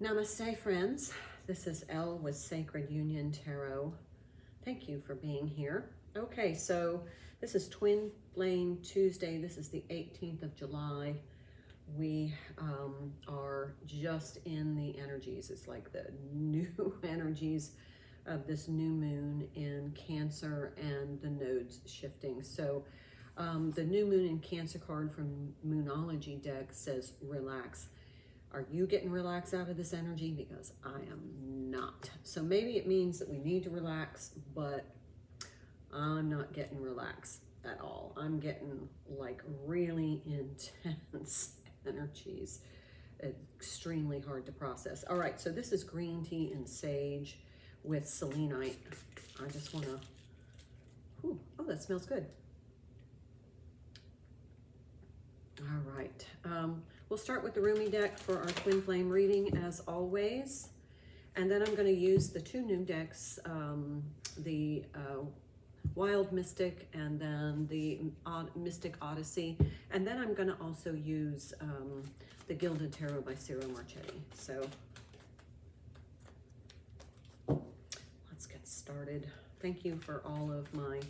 Namaste, friends. This is Elle with Sacred Union Tarot. Thank you for being here. Okay, so this is Twin Flame Tuesday. This is the 18th of July. We are just in the energies. It's like the new energies of this new moon in Cancer and the nodes shifting. So the new moon in Cancer card from Moonology deck says relax. Are you getting relaxed out of this energy? Because I am not. So maybe it means that we need to relax, but I'm not getting relaxed at all. I'm getting like really intense energies. Extremely hard to process. All right, so this is green tea and sage with selenite. I just want to, oh, that smells good. All right. We'll start with the Rumi deck for our Twin Flame reading, as always. And then I'm going to use the two new decks, the Wild Mystic and then the Mystic Odyssey. And then I'm going to also use the Gilded Tarot by Ciro Marchetti. So let's get started. Thank you for all of my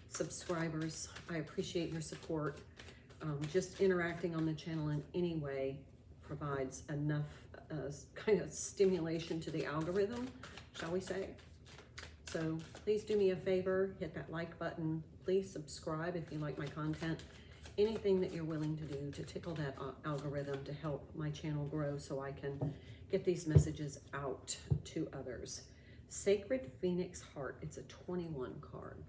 subscribers. I appreciate your support. Just interacting on the channel in any way provides enough kind of stimulation to the algorithm, shall we say. So please do me a favor, hit that like button. Please subscribe if you like my content. Anything that you're willing to do to tickle that algorithm to help my channel grow so I can get these messages out to others. Sacred Phoenix Heart, it's a 21 card.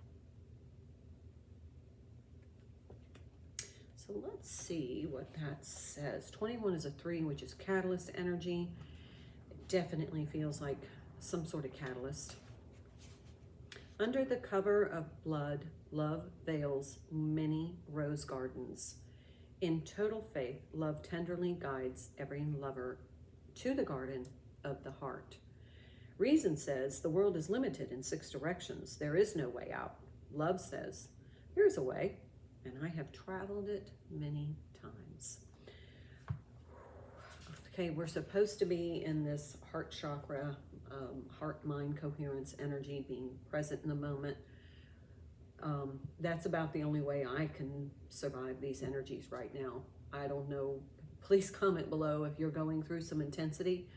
So let's see what that says. 21 is a 3, which is catalyst energy. It definitely feels like some sort of catalyst. Under the cover of blood, love veils many rose gardens. In total faith, love tenderly guides every lover to the garden of the heart. Reason says the world is limited in 6 directions. There is no way out. Love says here's a way, and I have traveled it many times. Okay, we're supposed to be in this heart chakra, heart-mind coherence energy, being present in the moment. That's about the only way I can survive these energies right now. I don't know. Please comment below if you're going through some intensity.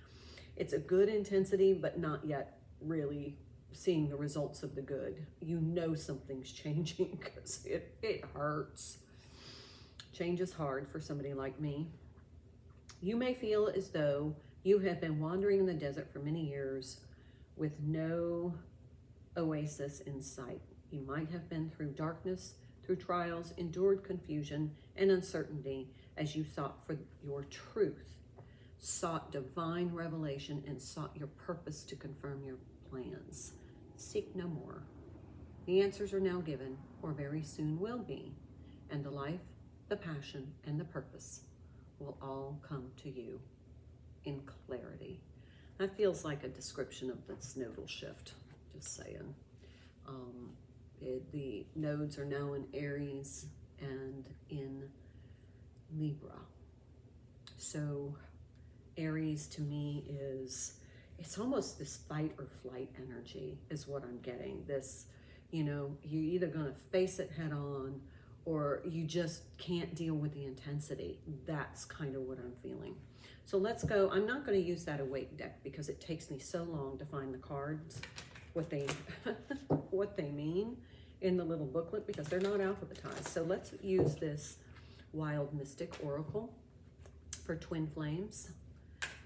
It's a good intensity, but not yet really seeing the results of the good. You know something's changing because it hurts. Change is hard for somebody like me. You may feel as though you have been wandering in the desert for many years with no oasis in sight. You might have been through darkness, through trials, endured confusion and uncertainty as you sought for your truth, sought divine revelation, and sought your purpose to confirm your plans. Seek no more. The answers are now given, or very soon will be, and the life, the passion, and the purpose will all come to you in clarity. That feels like a description of this nodal shift, just saying. The nodes are now in Aries and in Libra. So Aries to me is, it's almost this fight or flight energy is what I'm getting. This, you know, you're either going to face it head on or you just can't deal with the intensity. That's kind of what I'm feeling. So let's go. I'm not going to use that Awake deck because it takes me so long to find the cards, what they what they mean in the little booklet, because they're not alphabetized. So let's use this Wild Mystic Oracle for Twin Flames.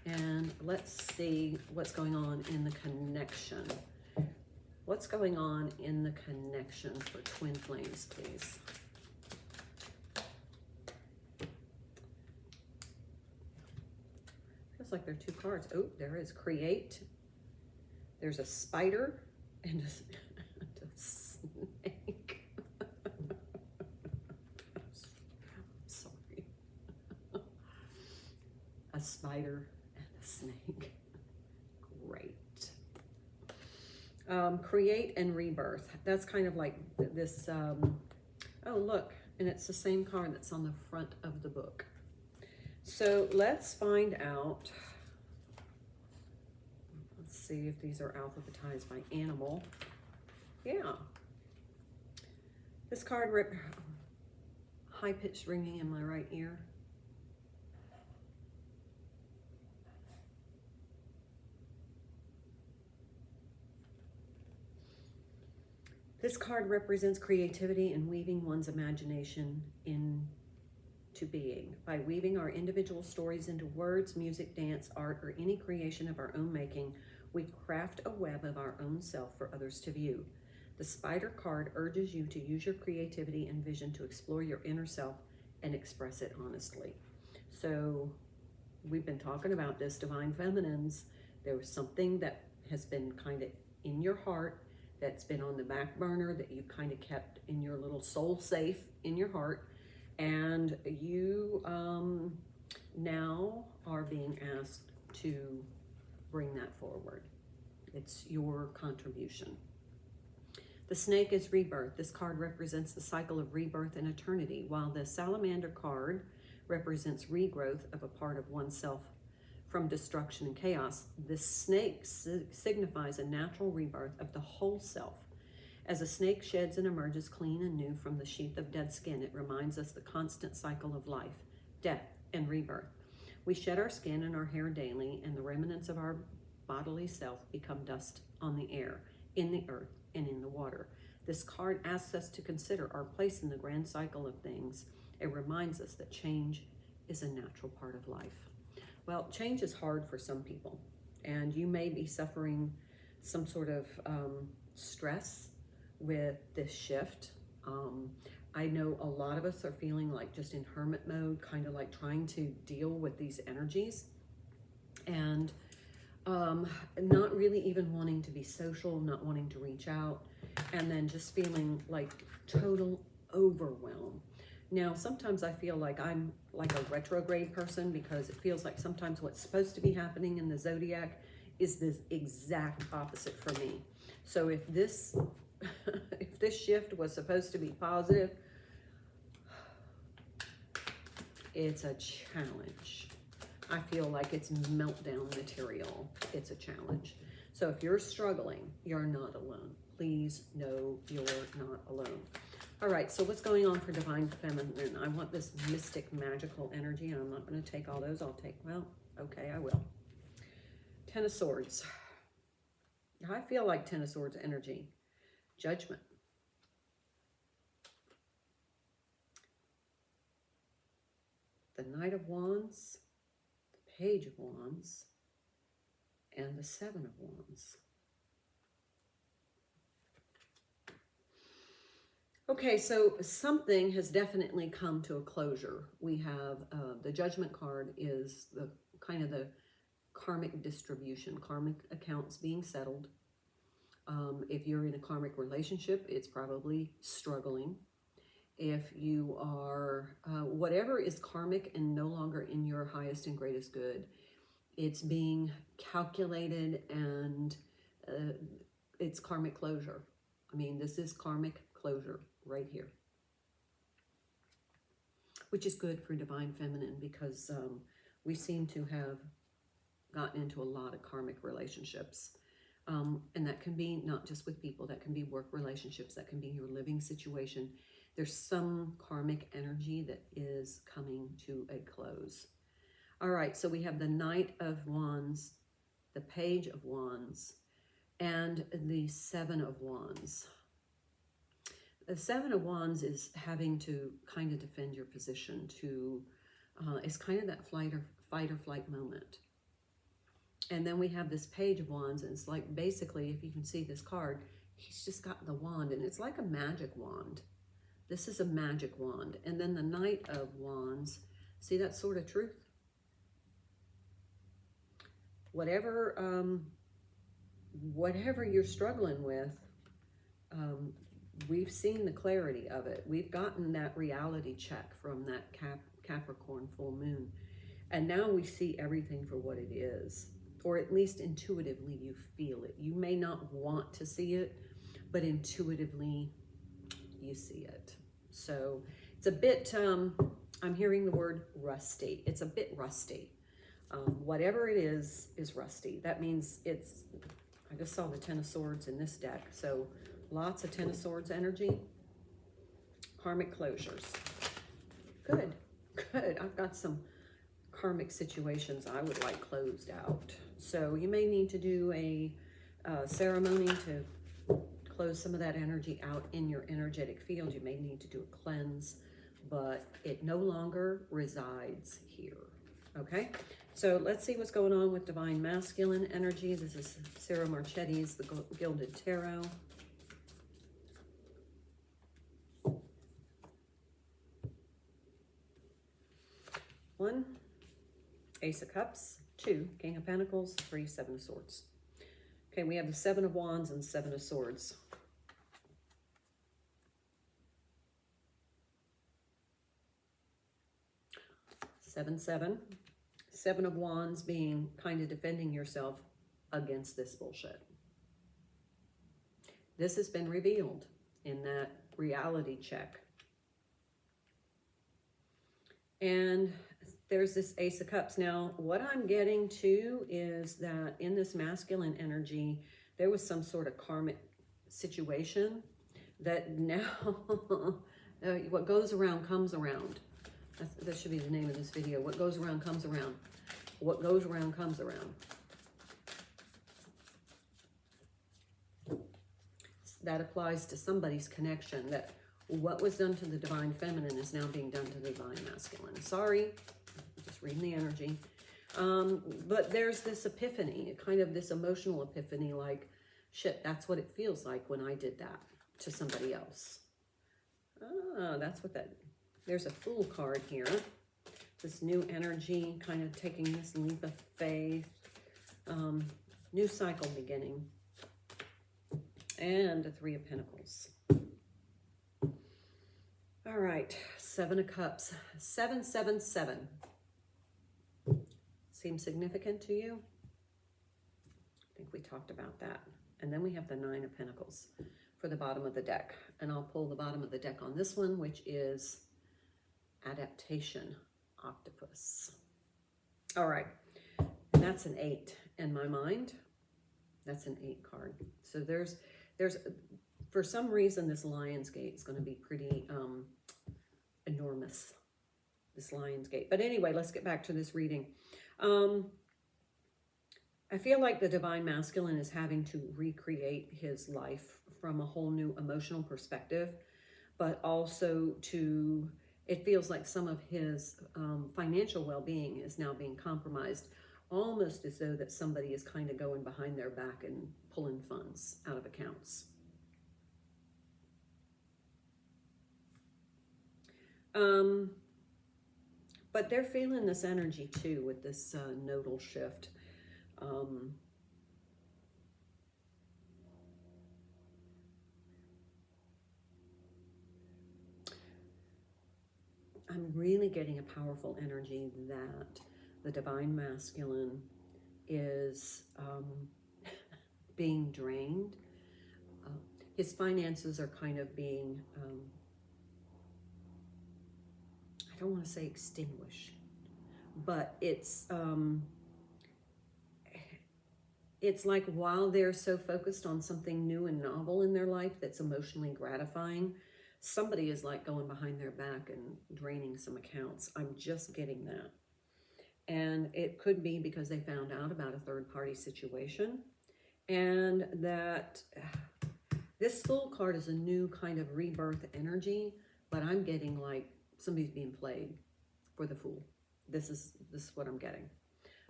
And let's see what's going on in the connection. What's going on in the connection for Twin Flames, please? Feels like there are 2 cards. Oh, there is Create. There's a spider and a snake. Sorry. A spider and a snake. Great. Create and rebirth. That's kind of like this, oh look, and it's the same card that's on the front of the book. So let's find out see if these are alphabetized by animal. Yeah. This card, high-pitched ringing in my right ear. This card represents creativity and weaving one's imagination into being. By weaving our individual stories into words, music, dance, art, or any creation of our own making, we craft a web of our own self for others to view. The Spider card urges you to use your creativity and vision to explore your inner self and express it honestly. So we've been talking about this, Divine Feminines. There was something that has been kind of in your heart, that's been on the back burner, that you kind of kept in your little soul safe in your heart. And you now are being asked to bring that forward. It's your contribution. The snake is rebirth. This card represents the cycle of rebirth and eternity, while the salamander card represents regrowth of a part of oneself from destruction and chaos. The snake signifies a natural rebirth of the whole self. As a snake sheds and emerges clean and new from the sheath of dead skin, it reminds us the constant cycle of life, death, and rebirth. We shed our skin and our hair daily, and the remnants of our bodily self become dust on the air, in the earth, and in the water. This card asks us to consider our place in the grand cycle of things. It reminds us that change is a natural part of life. Well, change is hard for some people, and you may be suffering some sort of stress with this shift. I know a lot of us are feeling like just in hermit mode, kind of like trying to deal with these energies, and not really even wanting to be social, not wanting to reach out, and then just feeling like total overwhelm. Now, sometimes I feel like I'm like a retrograde person, because it feels like sometimes what's supposed to be happening in the zodiac is the exact opposite for me. So if this if this shift was supposed to be positive, it's a challenge. I feel like it's meltdown material. It's a challenge. So if you're struggling, you're not alone. Please know you're not alone. All right, so what's going on for Divine Feminine? I want this mystic, magical energy, and I'm not going to take all those. I'll take, well, okay, I will. Ten of Swords. I feel like Ten of Swords energy. Judgment. The Knight of Wands, the Page of Wands, and the Seven of Wands. Okay, so something has definitely come to a closure. We have the Judgment card is the kind of the karmic distribution, karmic accounts being settled. If you're in a karmic relationship, it's probably struggling. If you are, whatever is karmic and no longer in your highest and greatest good, it's being calculated, and it's karmic closure. I mean, this is karmic closure right here, which is good for Divine Feminine, because we seem to have gotten into a lot of karmic relationships. And that can be not just with people, that can be work relationships, that can be your living situation. There's some karmic energy that is coming to a close. All right, so we have the Knight of Wands, the Page of Wands, and the Seven of Wands. The Seven of Wands is having to kind of defend your position. It's kind of that fight or flight moment. And then we have this Page of Wands, and it's like, basically, if you can see this card, he's just got the wand, and it's like a magic wand. This is a magic wand. And then the Knight of Wands, see that Sword of Truth? Whatever you're struggling with, we've seen the clarity of it. We've gotten that reality check from that Capricorn full moon. And now we see everything for what it is. Or at least intuitively you feel it. You may not want to see it, but intuitively you see it. So it's a bit, I'm hearing the word rusty. It's a bit rusty. Whatever it is rusty. That means it's, I just saw the Ten of Swords in this deck. So lots of Ten of Swords energy. Karmic closures. Good, good. I've got some karmic situations I would like closed out. So you may need to do a ceremony to close some of that energy out in your energetic field. You may need to do a cleanse, but it no longer resides here. Okay, so let's see what's going on with Divine Masculine energy. This is Sarah Marchetti's The Gilded Tarot. One, Ace of Cups. Two, King of Pentacles. Three, Seven of Swords. Okay, we have the Seven of Wands and Seven of Swords. Seven, seven. Seven of Wands being kind of defending yourself against this bullshit. This has been revealed in that reality check. And there's this Ace of Cups. Now, what I'm getting to is that in this masculine energy, there was some sort of karmic situation that now what goes around comes around. That should be the name of this video. What goes around comes around. What goes around comes around. That applies to somebody's connection, that what was done to the Divine Feminine is now being done to the Divine Masculine. Sorry, just reading the energy. But there's this epiphany, kind of this emotional epiphany, like, shit, that's what it feels like when I did that to somebody else. Ah, that's what that... There's a Fool card here. This new energy, kind of taking this leap of faith. New cycle beginning. And a Three of Pentacles. All right, Seven of Cups. 777. Seems significant to you? I think we talked about that. And then we have the Nine of Pentacles for the bottom of the deck. And I'll pull the bottom of the deck on this one, which is Adaptation, Octopus. All right, and that's an 8 in my mind. That's an 8 card. So there's for some reason this Lion's Gate is going to be pretty enormous, this Lion's Gate. But anyway, let's get back to this reading. I feel like the Divine Masculine is having to recreate his life from a whole new emotional perspective, but also to... It feels like some of his financial well-being is now being compromised, almost as though that somebody is kind of going behind their back and pulling funds out of accounts. But they're feeling this energy too with this nodal shift. I'm really getting a powerful energy that the Divine Masculine is being drained. His finances are kind of being, I don't want to say extinguished, but it's like while they're so focused on something new and novel in their life that's emotionally gratifying, somebody is like going behind their back and draining some accounts. I'm just getting that. And it could be because they found out about a third-party situation. And that this Fool card is a new kind of rebirth energy, but I'm getting like somebody's being played for the Fool. This is what I'm getting.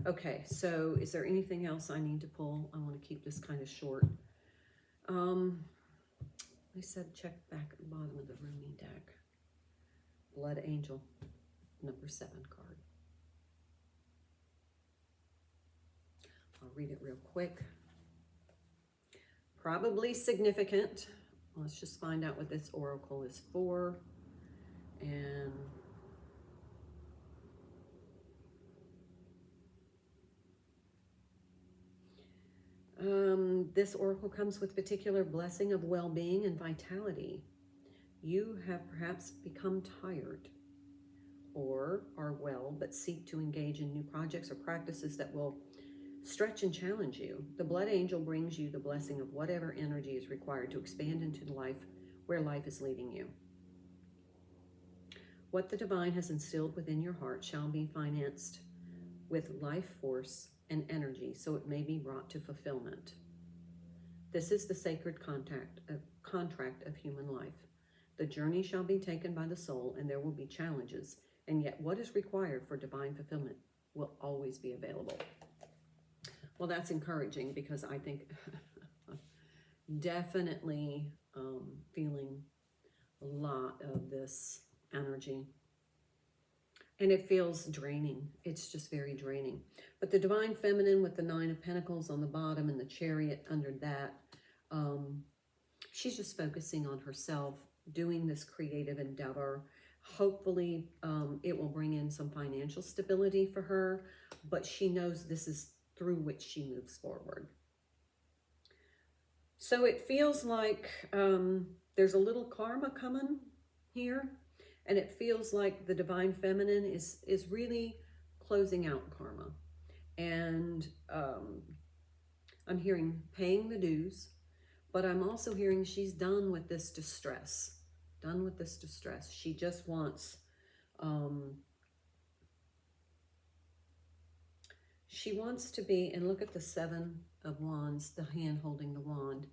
Okay, so is there anything else I need to pull? I want to keep this kind of short. I said check back at the bottom of the Rumi deck. Blood Angel, number 7 card. I'll read it real quick. Probably significant. Let's just find out what this oracle is for. And this oracle comes with particular blessing of well-being and vitality. You have perhaps become tired or are well, but seek to engage in new projects or practices that will stretch and challenge you. The blood angel brings you the blessing of whatever energy is required to expand into the life where life is leading you. What the divine has instilled within your heart shall be financed with life force and energy, so it may be brought to fulfillment. This is the sacred contract of human life. The journey shall be taken by the soul, and there will be challenges, and yet what is required for divine fulfillment will always be available. Well, that's encouraging, because I think definitely feeling a lot of this energy. And it feels draining. It's just very draining. But the divine feminine with the 9 of Pentacles on the bottom and the Chariot under that, she's just focusing on herself, doing this creative endeavor. Hopefully, it will bring in some financial stability for her, but she knows this is through which she moves forward. So it feels like there's a little karma coming here, and it feels like the divine feminine is really closing out karma. And I'm hearing paying the dues, but I'm also hearing she's done with this distress. Done with this distress. She just wants, she wants to be, and look at the 7 of Wands, the hand holding the wand,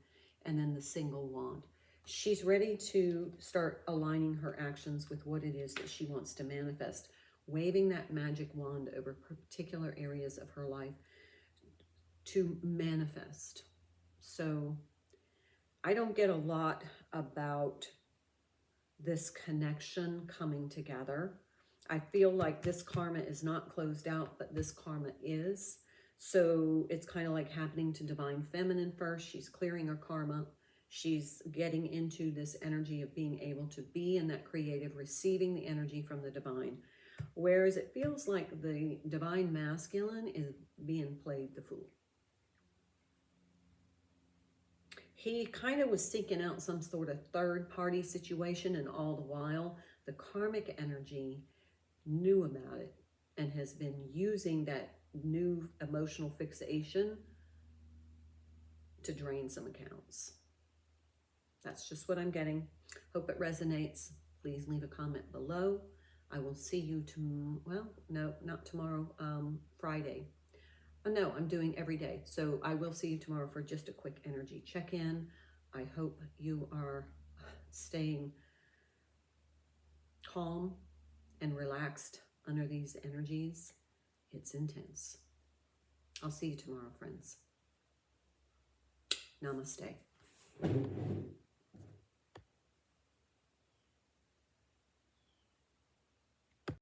and then the single wand. She's ready to start aligning her actions with what it is that she wants to manifest, waving that magic wand over particular areas of her life to manifest. So I don't get a lot about this connection coming together. I feel like this karma is not closed out, but this karma is. So it's kind of like happening to divine feminine first. She's clearing her karma. She's getting into this energy of being able to be in that creative, receiving the energy from the divine. Whereas it feels like the divine masculine is being played the fool. He kind of was seeking out some sort of third-party situation, and all the while, the karmic energy knew about it and has been using that new emotional fixation to drain some accounts. That's just what I'm getting. Hope it resonates. Please leave a comment below. I will see you well, no, not tomorrow, Friday. No, I'm doing every day. So I will see you tomorrow for just a quick energy check-in. I hope you are staying calm and relaxed under these energies. It's intense. I'll see you tomorrow, friends. Namaste.